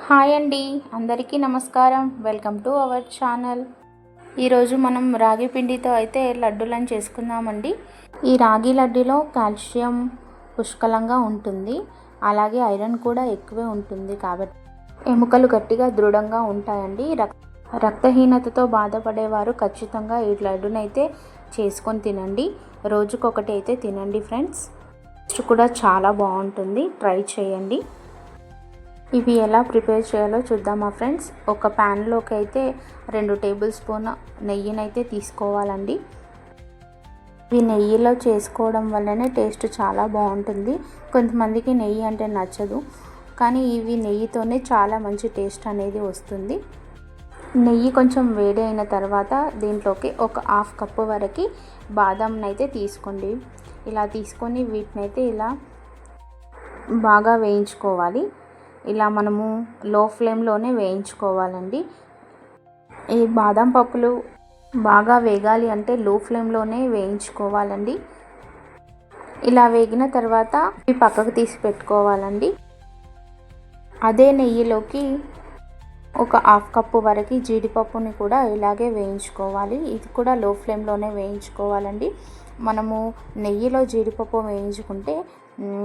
Hi అండి, అందరికీ నమస్కారం. Welcome to our channel. ఈరోజు మనం రాగి పిండితో అయితే లడ్డూలను చేసుకుందామండి. ఈ రాగి లడ్డూలో కాల్షియం పుష్కలంగా ఉంటుంది, అలాగే ఐరన్ కూడా ఎక్కువే ఉంటుంది కాబట్టి ఎముకలు గట్టిగా దృఢంగా ఉంటాయండి. రక్తహీనతతో బాధపడేవారు ఖచ్చితంగా ఈ లడ్డూనైతే చేసుకొని తినండి. రోజుకొకటి అయితే తినండి ఫ్రెండ్స్. టేస్ట్ కూడా చాలా బాగుంటుంది, ట్రై చేయండి. ఇవి ఎలా ప్రిపేర్ చేయాలో చూద్దామా ఫ్రెండ్స్. ఒక ప్యాన్లోకి అయితే 2 టేబుల్ స్పూన్ నెయ్యినైతే తీసుకోవాలండి. ఇవి నెయ్యిలో చేసుకోవడం వల్లనే టేస్ట్ చాలా బాగుంటుంది. కొంతమందికి నెయ్యి అంటే నచ్చదు, కానీ ఇవి నెయ్యితోనే చాలా మంచి టేస్ట్ అనేది వస్తుంది. నెయ్యి కొంచెం వేడి అయిన తర్వాత దీంట్లోకి ఒక 1/2 కప్పు వరకు బాదంనైతే తీసుకోండి. ఇలా తీసుకొని వీటినైతే ఇలా బాగా వేయించుకోవాలి. ఇలా మనము లో ఫ్లేమ్లోనే వేయించుకోవాలండి. ఈ బాదం పప్పులు బాగా వేగాలి అంటే లో ఫ్లేమ్లోనే వేయించుకోవాలండి. ఇలా వేగిన తర్వాత ఇవి పక్కకు తీసి పెట్టుకోవాలండి. అదే నెయ్యిలోకి ఒక 1/2 కప్పు వరకు జీడిపప్పుని కూడా ఇలాగే వేయించుకోవాలి. ఇది కూడా లో ఫ్లేమ్లోనే వేయించుకోవాలండి. మనము నెయ్యిలో జీడిపప్పు వేయించుకుంటే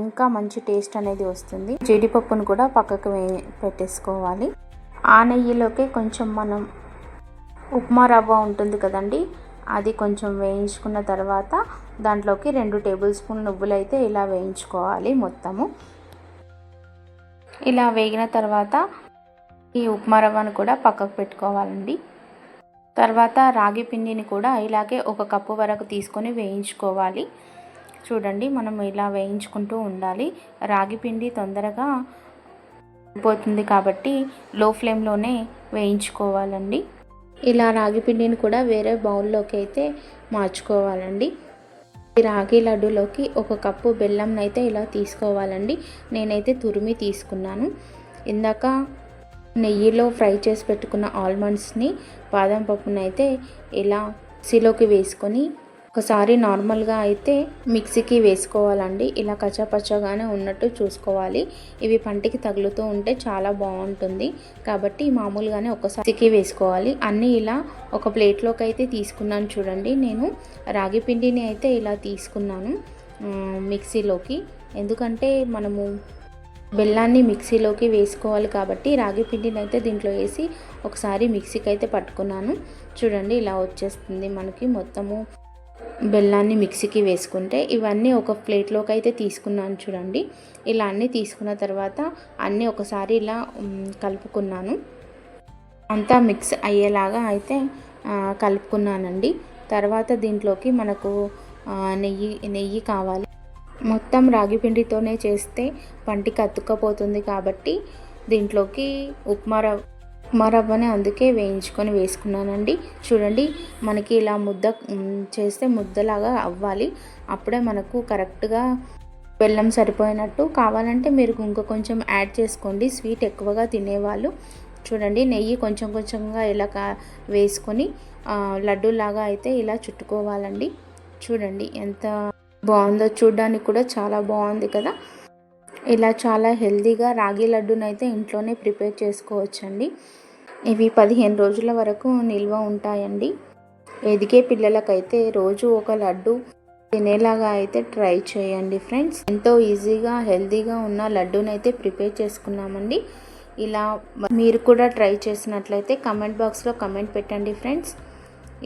ఇంకా మంచి టేస్ట్ అనేది వస్తుంది. జీడిపప్పును కూడా పక్కకు పెట్టేసుకోవాలి. ఆ నెయ్యిలోకి కొంచెం మనం ఉప్మా రవ్వ ఉంటుంది కదండి, అది కొంచెం వేయించుకున్న తర్వాత దాంట్లోకి 2 టేబుల్ స్పూన్ నువ్వులు అయితే ఇలా వేయించుకోవాలి మొత్తము. ఇలా వేగిన తర్వాత ఈ ఉప్మా రవ్వను కూడా పక్కకు పెట్టుకోవాలండి. తర్వాత రాగి పిండిని కూడా ఇలాగే 1 కప్పు వరకు తీసుకొని వేయించుకోవాలి. చూడండి, మనం ఇలా వేయించుకుంటూ ఉండాలి. రాగి పిండి తొందరగా పోతుంది కాబట్టి లో ఫ్లేమ్లోనే వేయించుకోవాలండి. ఇలా రాగి పిండిని కూడా వేరే బౌల్లోకి అయితే మార్చుకోవాలండి. ఈ రాగి లడ్డూలోకి 1 కప్పు బెల్లంనైతే ఇలా తీసుకోవాలండి. నేనైతే తురిమి తీసుకున్నాను. ఇందాక నెయ్యిలో ఫ్రై చేసి పెట్టుకున్న ఆల్మండ్స్ని, బాదం పప్పునైతే ఇలా మిక్సీలోకి వేసుకొని ఒకసారి నార్మల్గా అయితే మిక్సీకి వేసుకోవాలండి. ఇలా కచ్చాపచ్చాగానే ఉన్నట్టు చూసుకోవాలి. ఇవి పంటికి తగులుతూ ఉంటే చాలా బాగుంటుంది కాబట్టి మామూలుగానే ఒకసారి మిక్సీకి వేసుకోవాలి. అన్నీ ఇలా ఒక ప్లేట్లోకి అయితే తీసుకున్నాను. చూడండి, నేను రాగి పిండిని అయితే ఇలా తీసుకున్నాను మిక్సీలోకి. ఎందుకంటే మనము బెల్లాన్ని మిక్సీలోకి వేసుకోవాలి కాబట్టి రాగి పిండిని అయితే దీంట్లో వేసి ఒకసారి మిక్సీకి అయితే పట్టుకున్నాను. చూడండి, ఇలా వచ్చేస్తుంది మనకి మొత్తము బెల్లాన్ని మిక్సీకి వేసుకుంటే. ఇవన్నీ ఒక ప్లేట్లోకి అయితే తీసుకున్నాను. చూడండి, ఇలా అన్నీ తీసుకున్న తర్వాత అన్నీ ఒకసారి ఇలా కలుపుకున్నాను. అంతా మిక్స్ అయ్యేలాగా అయితే కలుపుకున్నానండి. తర్వాత దీంట్లోకి మనకు నెయ్యి కావాలి. మొత్తం రాగి పిండితోనే చేస్తే పంటికి అతుక్కపోతుంది కాబట్టి దీంట్లోకి ఉప్మా రవ్వని అందుకే వేయించుకొని వేసుకున్నానండి. చూడండి, మనకి ఇలా ముద్ద చేస్తే ముద్దలాగా అవ్వాలి. అప్పుడే మనకు కరెక్ట్గా బెల్లం సరిపోయినట్టు. కావాలంటే మీరు ఇంకా కొంచెం యాడ్ చేసుకోండి, స్వీట్ ఎక్కువగా తినేవాళ్ళు. చూడండి, నెయ్యి కొంచెం కొంచెంగా ఇలా వేసుకొని లడ్డూలాగా అయితే ఇలా చుట్టుకోవాలండి. చూడండి ఎంత బాగుందో, చూడడానికి కూడా చాలా బాగుంది కదా. ఇలా చాలా హెల్తీగా రాగి లడ్డూనైతే ఇంట్లోనే ప్రిపేర్ చేసుకోవచ్చండి. ఇవి 15 రోజుల వరకు నిల్వ ఉంటాయండి. ఎదిగే పిల్లలకైతే రోజు ఒక లడ్డు తినేలాగా అయితే ట్రై చేయండి ఫ్రెండ్స్. ఎంతో ఈజీగా హెల్తీగా ఉన్న లడ్డూనైతే ప్రిపేర్ చేసుకున్నామండి. ఇలా మీరు కూడా ట్రై చేసినట్లయితే కమెంట్ బాక్స్లో కమెంట్ పెట్టండి ఫ్రెండ్స్.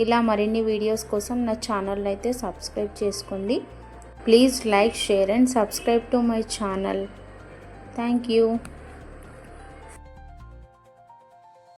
ఇలా మరిన్ని వీడియోస్ కోసం నా ఛానల్ అయితే సబ్స్క్రైబ్ చేసుకోండి. Please like, share and subscribe to my channel. Thank you.